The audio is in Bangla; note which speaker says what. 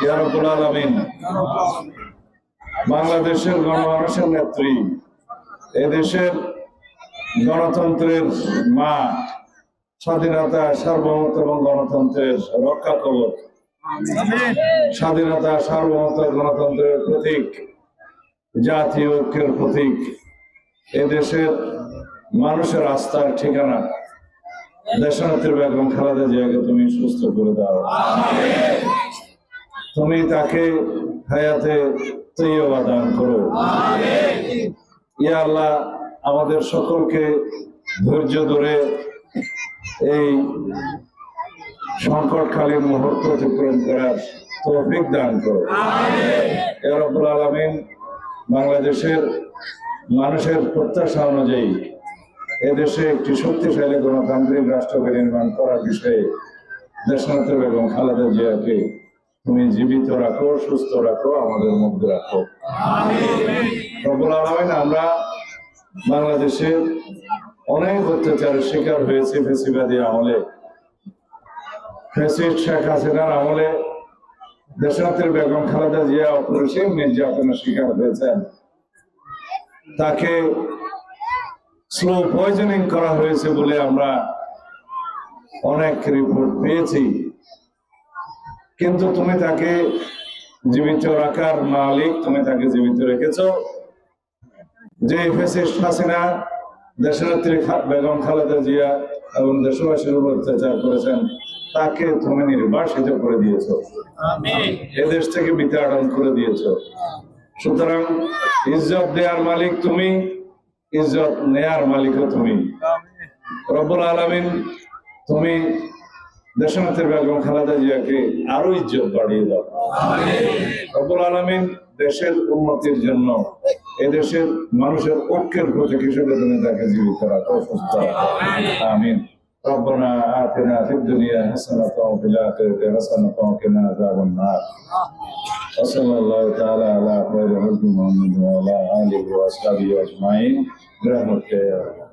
Speaker 1: ইয়া রাব্বুল আলামিন। বাংলাদেশের গণমানুষের নেত্রী, এদেশের গণতন্ত্রের মা, স্বাধীনতা, সার্বভৌমত্ব এবং গণতন্ত্রের রক্ষা কবচ, স্বাধীনতা, সার্বভৌমত্ব, গণতন্ত্রের প্রতীক, জাতীয় ঐক্যের প্রতীক, এদেশের মানুষের আস্থার ঠিকানা দেশনেত্রী বেগম খালেদা জিয়াকে তুমি সুস্থ করে দাও। তুমি তাকে হায়াতে তৈয়বা দান করো। ইয়া আল্লাহ, আমাদের সকলকে ধৈর্য ধরে এই সংকটকালীন মুহূর্ত অতিক্রম করার তৌফিক দান করো। ইয়া রাব্বুল আলামিন, বাংলাদেশের মানুষের প্রত্যাশা অনুযায়ী এদেশে একটি শক্তিশালী গণতান্ত্রিক রাষ্ট্রকে নির্মাণ করার বিষয়ে দেশনেত্রী বেগম খালেদা জিয়াকে তুমি জীবিত রাখো, সুস্থ রাখো, আমাদের মধ্যে রাখো। রব্বুল আলামিন, আমরা বাংলাদেশে অনেক অত্যাচারের শিকার হয়েছে ফ্যাসিবাদী আমলে। ফ্যাসিস্ট শেখ হাসিনার আমলে দেশনেত্রী বেগম খালেদা জিয়া অপরিসীম নির্যাতনের শিকার হয়েছেন। তাকে স্লো পয়জনিং করা হয়েছে বলে আমরা অনেক রিপোর্ট পেয়েছি, কিন্তু তুমি তাকে জীবিত রাখার মালিক, তুমি তাকে জীবিত রেখেছ। যে ফ্যাসিস্ট হাসিনা দেশনেত্রী বেগম খালেদা জিয়া এবং দেশবাসীর উপর অত্যাচার করেছেন, তাকে তুমি নির্বাসিত করে দিয়েছ, এদেশ থেকে বিতাড়ন করে দিয়েছ। সুতরাং ইজ্জত দেওয়ার মালিক তুমি, ইজ্জত নেয়ার মালিকও তুমি। রব্বুল আলামিন, তুমি দেশনেত্রী বেগম খালেদা জিয়াকে আরো ইজ্জত বাড়িয়ে দাও। রব্বুল আলামিন, দেশের উন্নতির জন্য, এদেশের মানুষের ঐক্যের প্রতীক হিসেবে তুমি তাকে জীবিত রাখো, সুস্থ রাখো। আমিন। ربنا آتنا في الدنيا حسنة وفي الآخرة حسنة وقنا عذاب النار. وصلى الله تعالى على خير خلق محمد وعلى آله وأصحابه أجمعين برحمتك يا رب.